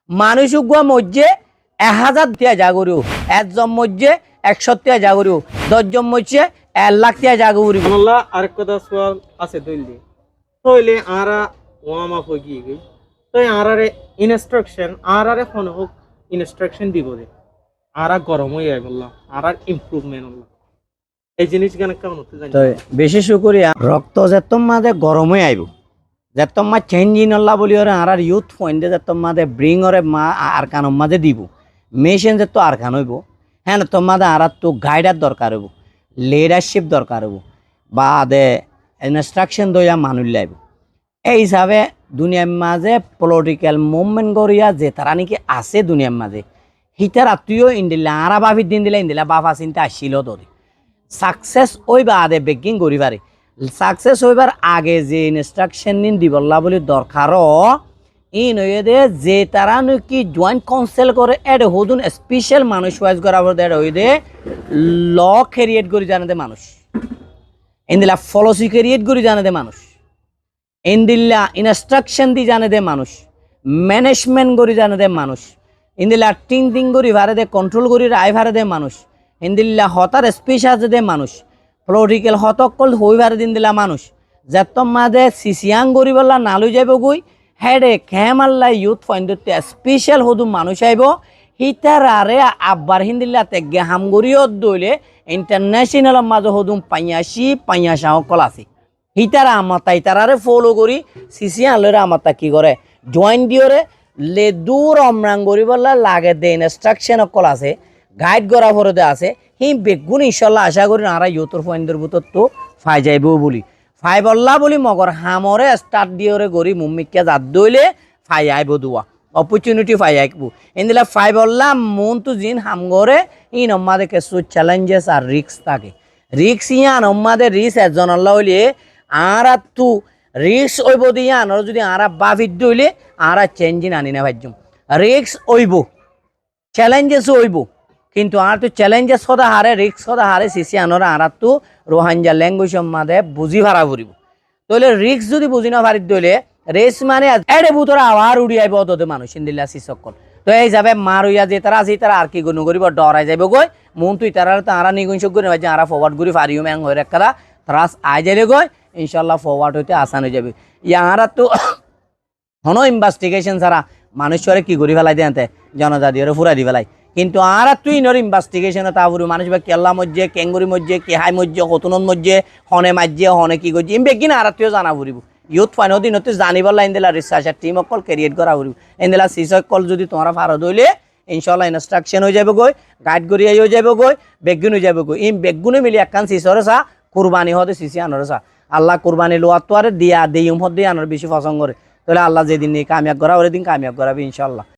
মানুষ উগুয়া মধ্যে 1000 টিয়া জাগরিও, একজন মধ্যে 100 টিয়া জাগরিও, 10 জন মধ্যে 1 লাখ টিয়া জাগরিও। আল্লাহ আরেক কথা সোয়াল আছে দইলি তইলে আরা ওয়ামা ফগি গই তই আরারে ইনস্ট্রাকশন আরারে কোন হোক ইনস্ট্রাকশন দিব দে আরা গরম হই আই বললাম আরার ইমপ্রুভমেন্ট হলো এই জিনিস গান কেমন হতে জানি তো বেশি শুকরিয়া রক্ত যেতম মাঝে গরম হয়ে আইব যেতম মা চেঞ্জ ইনল্লা বলি ওরে আর ইউথ পয়েন্টে যেতম মাঝে ব্রিং ওরে মা আর কানম মাঝে দিব মেশিন যেত আর কান হইব হ্যাঁ তোমাদের আর তো গাইডার দরকার হইব লিডারশিপ দরকার হইব বা দে ইনস্ট্রাকশন দইয়া মানুষ লাইব এই হিসাবে দুনিয়ার মাঝে পলিটিক্যাল মুভমেন্ট করিয়া যে তারা নাকি আছে দুনিয়ার মাঝে হিতার আত্মীয় ইন্দিলা আরা বাবির দিন দিলে ইন্দিলা বাবা চিন্তা আসছিল তোরে সাকসেস ওইবা আদে বেগিং করি পারে সাকসেস হইবার আগে যে ইনস্ট্রাকশন নিন দিবল্লা বলে দরকারও ইন হয়ে দে যে তারা নাকি জয়েন্ট কাউন্সিল করে এড হদুন স্পেশাল মানুষ ওয়াইজ করা এড হয়ে দে ল ক্রিয়েট করি জানে দে মানুষ ইন্দিলা পলিসি ক্রিয়েট করি জানে দে মানুষ ইন্দিল্লা ইনস্ট্রাকশন দি জানে দে মানুষ ম্যানেজমেন্ট করি জানে দে মানুষ ইন্দিল্লা টিং করি ভারে দে কন্ট্রোল করি রায় ভারে দে মানুষ ইন্দিল্লা হতার স্পেস আছে দে মানুষ পলিটিক্যাল হতকল হই ভারে দিন দিলা মানুষ যেতম মাঝে সিসিয়াং করি বললা নালু যাইব গই হেডে খেমাল্লা ইউথ পয়েন্টতে স্পেশাল হদু মানুষ আইব হিতার আরে আব্বার হিন্দিল্লা তেগে হামগরিও দইলে ইন্টারন্যাশনাল মাঝে হদুম পাইয়াশা সকল আছে হিতারা আমাতা ইতারারে ফলো করি সিসিয়াং লরে আমাতা কি করে জয়েন দিওরে লে দূর অমরাং করি বললা লাগে দে ইনস্ট্রাকশন সকল আছে গাইড করা ফরদে আছে হি বেগুন ইনশাল্লাহ আশা করি আর ইউথর পয়েন্টের ভিতর তো ফাই যাইব বলি ফাই বললা বলি মগর হামরে স্টার্ট দিওরে গরি মুম্মিকে জাত দইলে ফাই আইব দুয়া অপরচুনিটি ফাই আইব ইন্দিলা ফাই বললা মন তো জিন হামগরে ইন আমাদের কিছু চ্যালেঞ্জেস আর রিস্ক থাকে রিস্ক ইয়ান আমাদের রিস্ক একজন আল্লাহ হইলে আর তু রিস্ক ওইব দিয়া আর যদি আর বাভিদ দইলে আর চেঞ্জিন আনি না ভাইজুম রিস্ক ওইব চ্যালেঞ্জেস ওইব কিন্তু আর তো চ্যালেঞ্জেস সদা হারে রিক্স সদা হারে সিসি আনরা আর তো রোহাঞ্জা ল্যাঙ্গুয়েজ মাঝে বুঝি ভাড়া ফুরিব তাহলে রিক্স যদি বুঝি না পারি দইলে রেস মানে এড়ে বুতরা আবার উড়ি আইব অততে মানুষ ইন্দিল্লা শিসকল তো এই হিসাবে মার হইয়া যে তারা আছে তারা আর কি গুণ করিব ডরাই যাইব গই মন তুই তারা তো আরা নিগুণসক করে ভাই আরা ফরওয়ার্ড করি ফারিও ম্যাং হয়ে রাখা ত্রাস আই যাইলে গই ইনশাল্লাহ ফরওয়ার্ড হইতে আসান হয়ে যাবে ইয়ারা তো হনো ইনভেস্টিগেশন ছাড়া মানুষরে কি করি ফেলাই দেতে জনজাতিরে ফুরাই দি ফেলাই কিন্তু আর তুই নর ইনভেস্টিগেশন তারপরে মানুষ বা কেল্লা মধ্যে কেঙ্গুরি মধ্যে কেহাই মধ্যে কতনত মধ্যে হনে মাঝে হনে কি করছে বেগিন আর তুইও জানা ফুরিব ইউথ ফাইন দিন জানিবার লাইন দিলা রিসার্চার টিম অকল ক্যারিয়েট করা ফুরিব এনদিলা সিসকল যদি তোমার ফারদ হইলে ইনশাল্লাহ ইনস্ট্রাকশন হয়ে যাব গই গাইড করিয়া হয়ে যাব গই বেগুন হয়ে যাব গই বেগুনে মিলি একখান সিসরে চা কুরবানি হতে সিসি আনরে চা আল্লাহ কুরবানি লোয়া তো আর দিয়া দেইম হদ দিয়ে আনার বেশি পছন্দ করে তাহলে আল্লাহ যেদিন কামিয়াব করা ওই দিন কামিয়াব করাবে ইনশাল্লাহ।